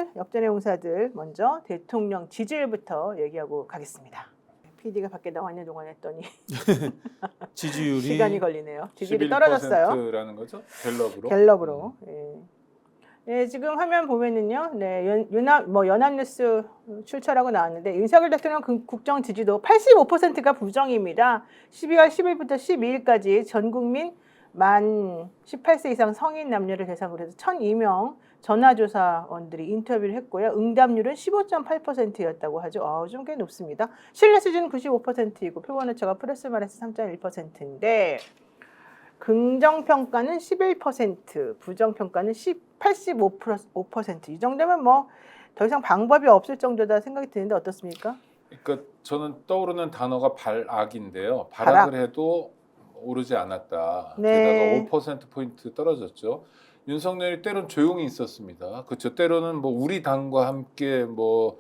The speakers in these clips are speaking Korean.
윤석열 역전의 용사들 먼저 대통령 지지율부터 얘기하고 가겠습니다. PD가 밖에 나와 있는 동안 했더니 지지율이 시간이 걸리네요. 지지율이 떨어졌어요. 11%라는 거죠? 갤럽으로. 갤럽으로. 예, 지금 화면 보면은요, 네, 연합뉴스 출처라고 나왔는데, 윤석열 대통령 국정 지지도 85%가 부정입니다. 12월 10일부터 12일까지 전 국민 만 18세 이상 성인 남녀를 대상으로 해서 1,002명 전화조사원들이 인터뷰를 했고요. 응답률은 15.8%였다고 하죠. 좀 꽤 높습니다. 신뢰 수준은 95%이고 표본오차가 플러스 마이너스 3.1%인데 긍정평가는 11%, 부정평가는 85%. 이 정도면 뭐 더 이상 방법이 없을 정도다 생각이 드는데 어떻습니까? 그러니까 저는 떠오르는 단어가 발악인데요. 발악을 해도 오르지 않았다. 네. 게다가 5%포인트 떨어졌죠. 윤석열이 때론 조용히 있었습니다. 그렇죠. 때로는 뭐 우리 당과 함께 뭐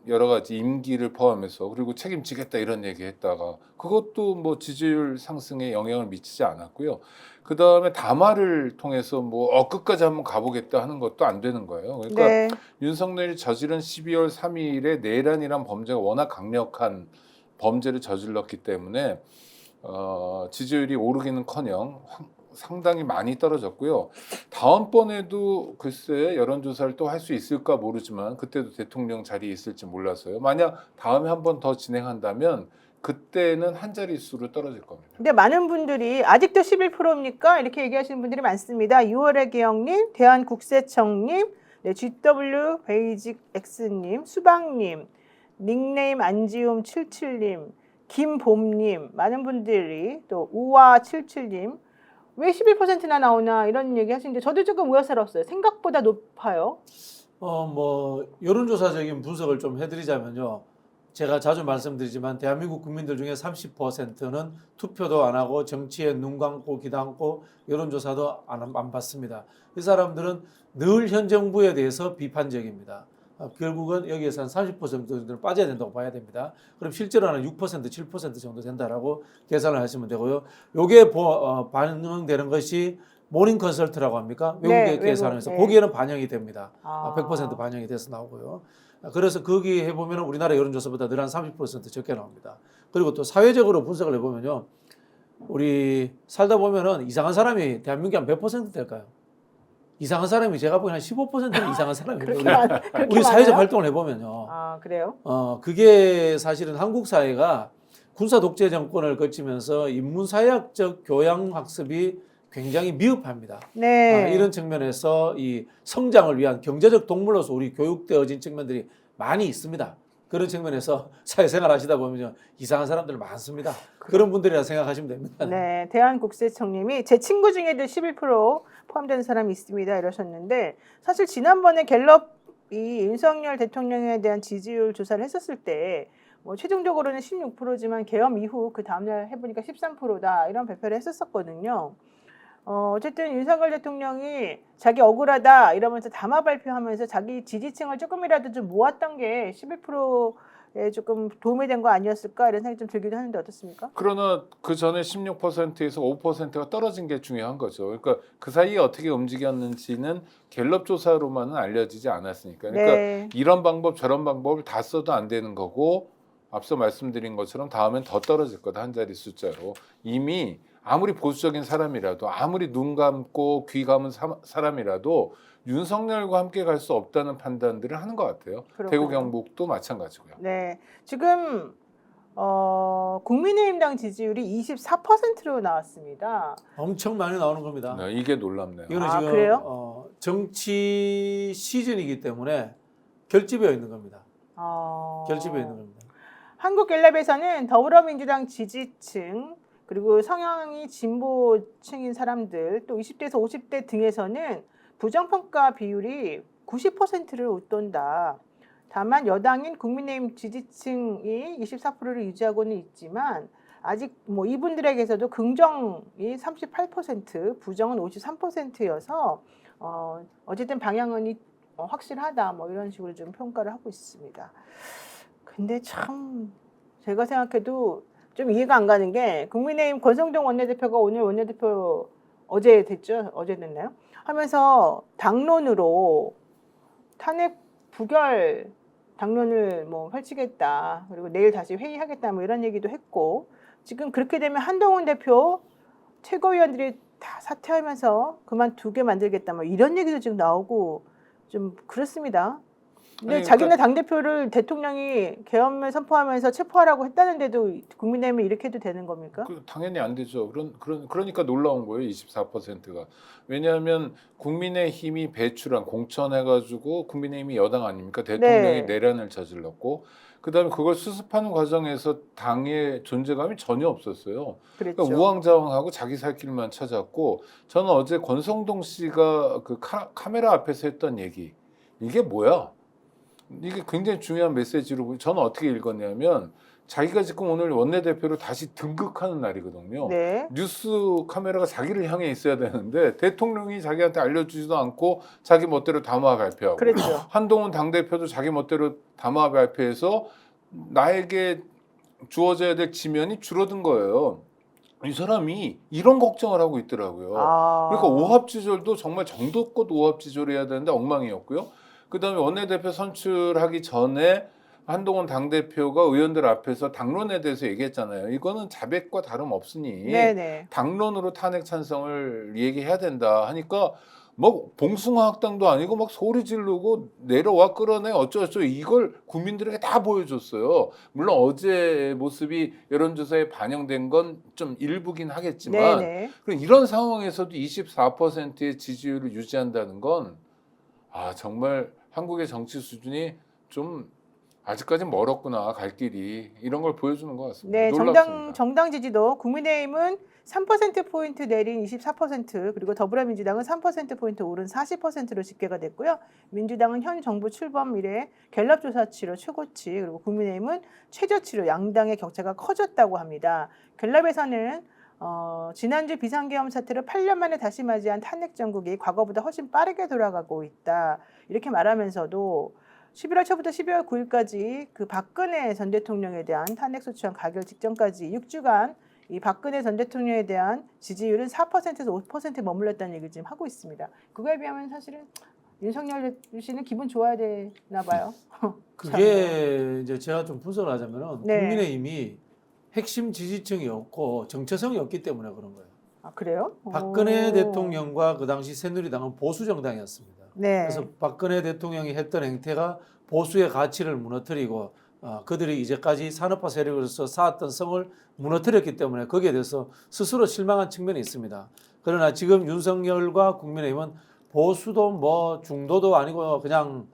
여러 가지 임기를 포함해서 그리고 책임지겠다 이런 얘기했다가 그것도 뭐 지지율 상승에 영향을 미치지 않았고요. 그 다음에 담화를 통해서 뭐 끝까지 한번 가보겠다 하는 것도 안 되는 거예요. 그러니까 네. 윤석열이 저지른 12월 3일에 내란이란 범죄가 워낙 강력한 범죄를 저질렀기 때문에 지지율이 오르기는커녕 상당히 많이 떨어졌고요. 다음번에도 글쎄 여론조사를 또 할 수 있을까 모르지만 그때도 대통령 자리에 있을지 몰라서요. 만약 다음에 한 번 더 진행한다면 그때는 한 자릿수로 떨어질 겁니다. 근데 많은 분들이 아직도 11%입니까? 이렇게 얘기하시는 분들이 많습니다. 6월의 기영님, 대한국세청님, 네, GW 베이직 X님, 수박님, 닉네임 안지움77님, 김봄님, 많은 분들이 또 우와77님, 왜 11%나 나오나 이런 얘기 하시는데 저도 조금 우려스러웠어요. 생각보다 높아요. 뭐 여론조사적인 분석을 좀 해드리자면요. 제가 자주 말씀드리지만 대한민국 국민들 중에 30%는 투표도 안 하고 정치에 눈 감고 귀 감고 여론조사도 안 받습니다. 이 사람들은 늘 현 정부에 대해서 비판적입니다. 결국은 여기에서 한 30% 정도는 빠져야 된다고 봐야 됩니다. 그럼 실제로는 6%, 7% 정도 된다라고 계산을 하시면 되고요. 요게 반영되는 것이 모닝 컨설트라고 합니까? 외국에 계산해서 네. 거기에는 반영이 됩니다. 아. 100% 반영이 돼서 나오고요. 그래서 거기 해보면 우리나라 여론조사보다 늘 한 30% 적게 나옵니다. 그리고 또 사회적으로 분석을 해보면요. 우리 살다 보면은 이상한 사람이 대한민국에 한 몇 % 될까요? 이상한 사람이 제가 보기엔 한 15%는 이상한 사람입니다. 우리 사회적 활동을 해보면요. 아, 그래요? 그게 사실은 한국 사회가 군사 독재 정권을 거치면서 인문사회학적 교양 학습이 굉장히 미흡합니다. 네. 이런 측면에서 이 성장을 위한 경제적 동물로서 우리 교육되어진 측면들이 많이 있습니다. 그런 측면에서 사회생활 하시다 보면 이상한 사람들 많습니다. 그런 분들이라 생각하시면 됩니다. 네, 대한국세청님이 제 친구 중에도 11% 포함되는 사람이 있습니다 이러셨는데 사실 지난번에 갤럽이 윤석열 대통령에 대한 지지율 조사를 했었을 때 뭐 최종적으로는 16%지만 계엄 이후 그 다음날 해보니까 13%다 이런 발표를 했었거든요. 어쨌든 윤석열 대통령이 자기 억울하다 이러면서 담화 발표하면서 자기 지지층을 조금이라도 좀 모았던 게 11%에 조금 도움이 된 거 아니었을까 이런 생각이 좀 들기도 하는데 어떻습니까? 그러나 그 전에 16%에서 5%가 떨어진 게 중요한 거죠. 그러니까 그 사이에 어떻게 움직였는지는 갤럽 조사로만은 알려지지 않았으니까. 그러니까 네. 이런 방법 저런 방법을 다 써도 안 되는 거고 앞서 말씀드린 것처럼 다음엔 더 떨어질 거다 한 자리 숫자로. 이미 아무리 보수적인 사람이라도 아무리 눈 감고 귀 감은 사람이라도 윤석열과 함께 갈 수 없다는 판단들을 하는 것 같아요. 그렇군요. 대구 경북도 마찬가지고요. 네, 지금 국민의힘당 지지율이 24%로 나왔습니다. 엄청 많이 나오는 겁니다. 네, 이게 놀랍네요. 이거는 아, 지금 그래요? 정치 시즌이기 때문에 결집되어 있는 겁니다. 결집되어 있는 겁니다. 한국갤럽에서는 더불어민주당 지지층 그리고 성향이 진보층인 사람들 또 20대에서 50대 등에서는 부정평가 비율이 90%를 웃돈다. 다만 여당인 국민의힘 지지층이 24%를 유지하고는 있지만 아직 뭐 이분들에게서도 긍정이 38%, 부정은 53%여서 어쨌든 방향은 확실하다 뭐 이런 식으로 좀 평가를 하고 있습니다. 근데 참 제가 생각해도 좀 이해가 안 가는 게 국민의힘 권성동 원내대표가 오늘 원내대표 어제 됐죠? 어제 됐나요? 하면서 당론으로 탄핵 부결 당론을 뭐 펼치겠다. 그리고 내일 다시 회의하겠다. 뭐 이런 얘기도 했고 지금 그렇게 되면 한동훈 대표 최고위원들이 다 사퇴하면서 그만두게 만들겠다. 뭐 이런 얘기도 지금 나오고 좀 그렇습니다. 근데 아니, 자기네 당대표를 대통령이 계엄을 선포하면서 체포하라고 했다는데도 국민의힘이 이렇게 해도 되는 겁니까? 당연히 안 되죠. 그러니까 놀라운 거예요. 24%가. 왜냐하면 국민의힘이 배출한 공천해가지고 국민의힘이 여당 아닙니까? 대통령이 네. 내란을 저질렀고 그다음에 그걸 수습하는 과정에서 당의 존재감이 전혀 없었어요. 그랬죠. 그러니까 우왕좌왕하고 자기 살 길만 찾았고 저는 어제 권성동 씨가 그 카메라 앞에서 했던 얘기 이게 뭐야? 이게 굉장히 중요한 메시지로 저는 어떻게 읽었냐면 자기가 지금 오늘 원내대표로 다시 등극하는 날이거든요. 네. 뉴스 카메라가 자기를 향해 있어야 되는데 대통령이 자기한테 알려주지도 않고 자기 멋대로 담화 발표하고 그랬죠. 한동훈 당대표도 자기 멋대로 담화 발표해서 나에게 주어져야 될 지면이 줄어든 거예요. 이 사람이 이런 걱정을 하고 있더라고요. 그러니까 오합지졸도 정말 정도껏 오합지졸해야 되는데 엉망이었고요. 그다음에 원내대표 선출하기 전에 한동훈 당대표가 의원들 앞에서 당론에 대해서 얘기했잖아요. 이거는 자백과 다름없으니 네네. 당론으로 탄핵 찬성을 얘기해야 된다 하니까 뭐 봉숭아학당도 아니고 막 소리 지르고 내려와 끌어내 어쩌고저쩌고 이걸 국민들에게 다 보여줬어요. 물론 어제 모습이 여론조사에 반영된 건 좀 일부긴 하겠지만 네네. 그럼 이런 상황에서도 24%의 지지율을 유지한다는 건 정말 한국의 정치 수준이 좀 아직까지 멀었구나 갈 길이 이런 걸 보여주는 것 같습니다. 네, 놀랍습니다. 정당 지지도 국민의힘은 3%포인트 내린 24% 그리고 더불어민주당은 3%포인트 오른 40%로 집계가 됐고요. 민주당은 현 정부 출범 이래 갤럽 조사치로 최고치 그리고 국민의힘은 최저치로 양당의 격차가 커졌다고 합니다. 갤럽에서는 지난주 비상계엄 사태로 8년 만에 다시 맞이한 탄핵 정국이 과거보다 훨씬 빠르게 돌아가고 있다. 이렇게 말하면서도 11월 초부터 12월 9일까지 그 박근혜 전 대통령에 대한 탄핵소추안 가결 직전까지 6주간 이 박근혜 전 대통령에 대한 지지율은 4%에서 5%에 머물렀다는 얘기를 지금 하고 있습니다. 그거에 비하면 사실은 윤석열 씨는 기분 좋아야 되나 봐요. 그게 이제 제가 좀 분석을 하자면은 네. 국민의힘이 핵심 지지층이 없고 정체성이 없기 때문에 그런 거예요. 아, 그래요? 박근혜 오. 대통령과 그 당시 새누리당은 보수 정당이었습니다. 네. 그래서 박근혜 대통령이 했던 행태가 보수의 가치를 무너뜨리고 그들이 이제까지 산업화 세력으로서 쌓았던 성을 무너뜨렸기 때문에 거기에 대해서 스스로 실망한 측면이 있습니다. 그러나 지금 윤석열과 국민의힘은 보수도 뭐 중도도 아니고 그냥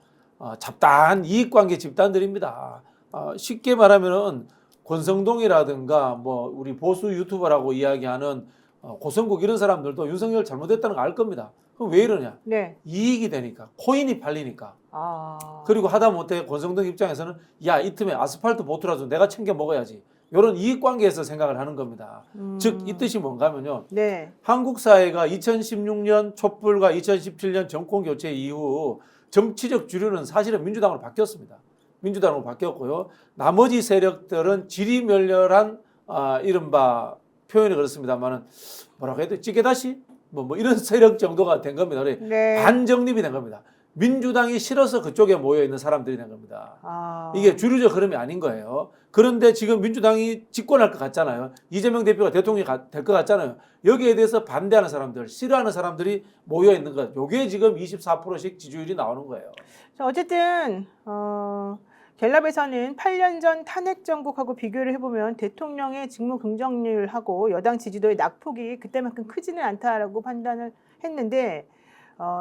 잡다한 이익관계 집단들입니다. 쉽게 말하면은 권성동이라든가 뭐 우리 보수 유튜버라고 이야기하는 고성국 이런 사람들도 윤석열 잘못했다는 거 알 겁니다. 그럼 왜 이러냐? 네. 이익이 되니까 코인이 팔리니까. 아. 그리고 하다못해 권성동 입장에서는 야, 이 틈에 아스팔트 보트라도 내가 챙겨 먹어야지. 이런 이익관계에서 생각을 하는 겁니다. 즉 이 뜻이 뭔가 하면요. 네. 한국 사회가 2016년 촛불과 2017년 정권 교체 이후 정치적 주류는 사실은 민주당으로 바뀌었습니다. 민주당으로 바뀌었고요. 나머지 세력들은 지리멸렬한 이른바 표현이 그렇습니다만은 뭐라고 해야 돼? 찌개다시? 뭐 이런 세력 정도가 된 겁니다. 네. 반정립이 된 겁니다. 민주당이 싫어서 그쪽에 모여 있는 사람들이 된 겁니다. 이게 주류적 흐름이 아닌 거예요. 그런데 지금 민주당이 집권할 것 같잖아요. 이재명 대표가 대통령이 될 것 같잖아요. 여기에 대해서 반대하는 사람들, 싫어하는 사람들이 모여 있는 것. 이게 지금 24%씩 지지율이 나오는 거예요. 자, 어쨌든 갤럽에서는 8년 전 탄핵 정국하고 비교를 해보면 대통령의 직무 긍정률하고 여당 지지도의 낙폭이 그때만큼 크지는 않다라고 판단을 했는데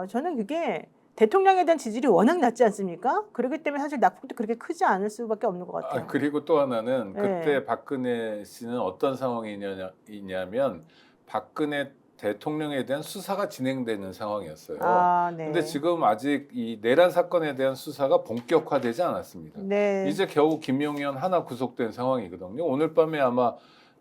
저는 그게 대통령에 대한 지지율이 워낙 낮지 않습니까? 그렇기 때문에 사실 낙폭도 그렇게 크지 않을 수밖에 없는 것 같아요. 그리고 또 하나는 그때 네. 박근혜 씨는 어떤 상황이냐면 박근혜 대통령에 대한 수사가 진행되는 상황이었어요. 네. 근데 지금 아직 이 내란 사건에 대한 수사가 본격화되지 않았습니다. 네. 이제 겨우 김용현 하나 구속된 상황이거든요. 오늘 밤에 아마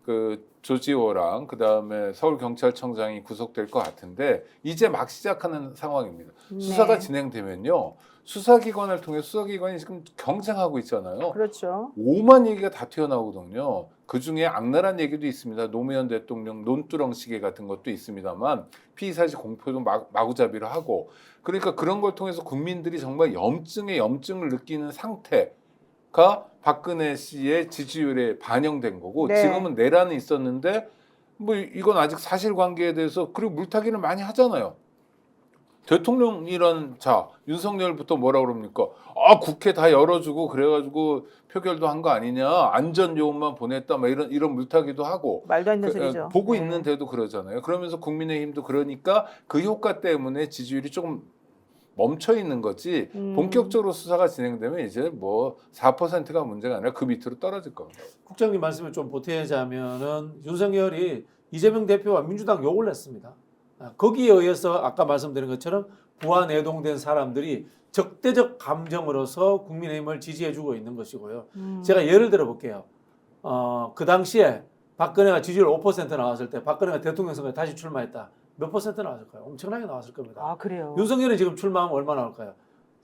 그 조지호랑 그다음에 서울경찰청장이 구속될 것 같은데 이제 막 시작하는 상황입니다. 수사가 네. 진행되면요. 수사기관을 통해 수사기관이 지금 경쟁하고 있잖아요. 그렇죠. 오만 얘기가 다 튀어나오거든요. 그중에 악랄한 얘기도 있습니다. 노무현 대통령 논두렁 시계 같은 것도 있습니다만 피의사실 공표도 마구잡이로 하고 그러니까 그런 걸 통해서 국민들이 정말 염증을 느끼는 상태가 박근혜 씨의 지지율에 반영된 거고 네. 지금은 내란이 있었는데 뭐 이건 아직 사실관계에 대해서 그리고 물타기를 많이 하잖아요. 대통령이란 자 윤석열부터 뭐라 그럽니까? 아 국회 다 열어주고 그래가지고 표결도 한 거 아니냐? 안전 요원만 보냈다 막 이런 물타기도 하고 말도 안 되는 소리죠. 보고 네. 있는데도 그러잖아요. 그러면서 국민의힘도 그러니까 그 효과 때문에 지지율이 조금 멈춰 있는 거지 본격적으로 수사가 진행되면 이제 뭐 4%가 문제가 아니라 그 밑으로 떨어질 겁니다. 국장님 말씀을 좀 보태자면은 윤석열이 이재명 대표와 민주당 욕을 냈습니다. 거기에 의해서 아까 말씀드린 것처럼 부안해동된 사람들이 적대적 감정으로서 국민의힘을 지지해주고 있는 것이고요. 제가 예를 들어 볼게요. 그 당시에 박근혜가 지지율 5% 나왔을 때 박근혜가 대통령 선거에 다시 출마했다. 몇 퍼센트 나왔을까요? 엄청나게 나왔을 겁니다. 아 그래요. 윤석열이 지금 출마하면 얼마 나올까요?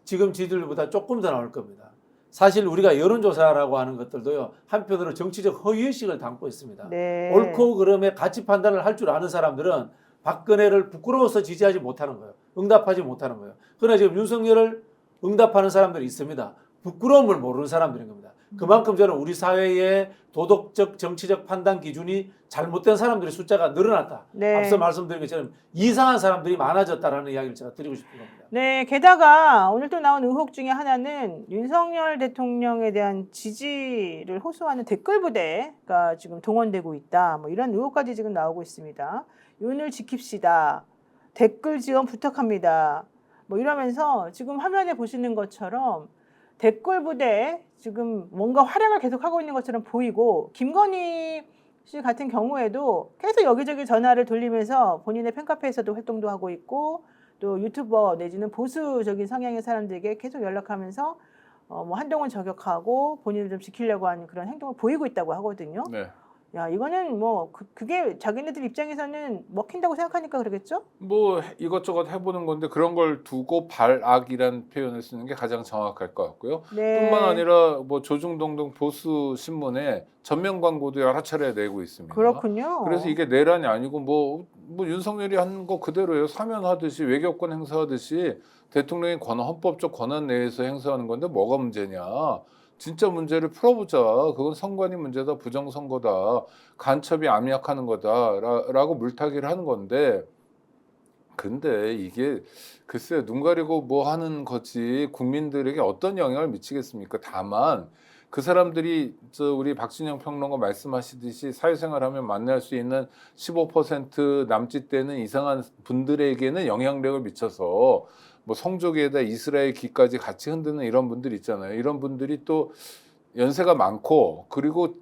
지금 지지율보다 조금 더 나올 겁니다. 사실 우리가 여론조사라고 하는 것들도요. 한편으로 정치적 허위의식을 담고 있습니다. 네. 옳고 그름의 가치 판단을 할 줄 아는 사람들은 박근혜를 부끄러워서 지지하지 못하는 거예요. 응답하지 못하는 거예요. 그러나 지금 윤석열을 응답하는 사람들이 있습니다. 부끄러움을 모르는 사람들인 겁니다. 그만큼 저는 우리 사회의 도덕적 정치적 판단 기준이 잘못된 사람들의 숫자가 늘어났다. 네. 앞서 말씀드린 것처럼 이상한 사람들이 많아졌다라는 이야기를 제가 드리고 싶은 겁니다. 네, 게다가 오늘 또 나온 의혹 중에 하나는 윤석열 대통령에 대한 지지를 호소하는 댓글 부대가 지금 동원되고 있다. 뭐 이런 의혹까지 지금 나오고 있습니다. 윤을 지킵시다. 댓글 지원 부탁합니다. 뭐 이러면서 지금 화면에 보시는 것처럼 댓글 부대 지금 뭔가 활약을 계속 하고 있는 것처럼 보이고 김건희 씨 같은 경우에도 계속 여기저기 전화를 돌리면서 본인의 팬카페에서도 활동도 하고 있고 또 유튜버 내지는 보수적인 성향의 사람들에게 계속 연락하면서 뭐 한동훈 저격하고 본인을 좀 지키려고 하는 그런 행동을 보이고 있다고 하거든요. 네. 야 이거는 뭐 그게 자기네들 입장에서는 먹힌다고 생각하니까 그러겠죠? 뭐 이것저것 해보는 건데 그런 걸 두고 발악이란 표현을 쓰는 게 가장 정확할 것 같고요. 네. 뿐만 아니라 뭐 조중동등 보수 신문에 전면 광고도 여러 차례 내고 있습니다. 그렇군요. 그래서 이게 내란이 아니고 뭐 윤석열이 한 거 그대로예요. 사면하듯이 외교권 행사하듯이 대통령이 헌법적 권한 내에서 행사하는 건데 뭐가 문제냐. 진짜 문제를 풀어보자. 그건 선관위 문제다. 부정선거다. 간첩이 암약하는 거다라고 물타기를 하는 건데 근데 이게 글쎄요. 눈 가리고 뭐 하는 거지 국민들에게 어떤 영향을 미치겠습니까? 다만 그 사람들이 우리 박진영 평론가 말씀하시듯이 사회생활하면 만날 수 있는 15% 남짓되는 이상한 분들에게는 영향력을 미쳐서 뭐 성조기에다 이스라엘 기까지 같이 흔드는 이런 분들 있잖아요. 이런 분들이 또 연세가 많고 그리고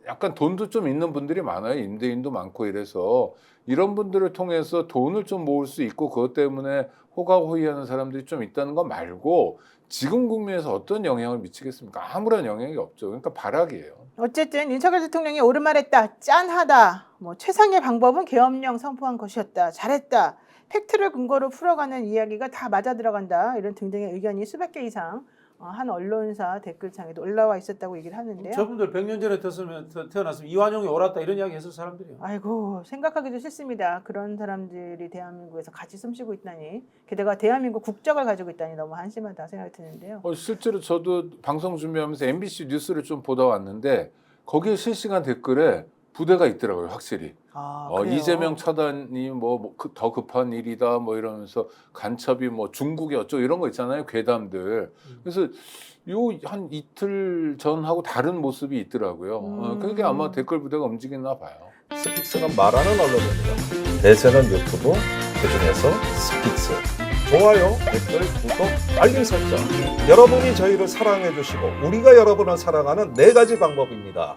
약간 돈도 좀 있는 분들이 많아요. 임대인도 많고 이래서 이런 분들을 통해서 돈을 좀 모을 수 있고 그것 때문에 호가호위하는 사람들이 좀 있다는 거 말고 지금 국면에서 어떤 영향을 미치겠습니까? 아무런 영향이 없죠. 그러니까 발악이에요. 어쨌든 윤석열 대통령이 옳은 말했다. 짠하다. 뭐 최상의 방법은 계엄령 선포한 것이었다. 잘했다. 팩트를 근거로 풀어가는 이야기가 다 맞아 들어간다. 이런 등등의 의견이 수백 개 이상 한 언론사 댓글창에도 올라와 있었다고 얘기를 하는데요. 저분들 100년 전에 태어났으면 이완용이 옳았다 이런 이야기 했을 사람들이요. 아이고 생각하기도 싫습니다. 그런 사람들이 대한민국에서 같이 숨쉬고 있다니. 게다가 대한민국 국적을 가지고 있다니 너무 한심하다 생각이 드는데요. 실제로 저도 방송 준비하면서 MBC 뉴스를 좀 보다 왔는데 거기에 실시간 댓글에 부대가 있더라고요. 확실히. 그래요? 이재명 차단이 더 급한 일이다 뭐 이러면서 간첩이 뭐 중국이 어쩌고 이런 거 있잖아요. 괴담들. 그래서 요 한 이틀 전하고 다른 모습이 있더라고요. 그게 아마 댓글 부대가 움직이나 봐요. 스픽스는 말하는 언론입니다. 대세는 유튜브, 그중에서 스픽스. 좋아요, 댓글, 구독, 알림 설정. 여러분이 저희를 사랑해 주시고 우리가 여러분을 사랑하는 4가지 방법입니다.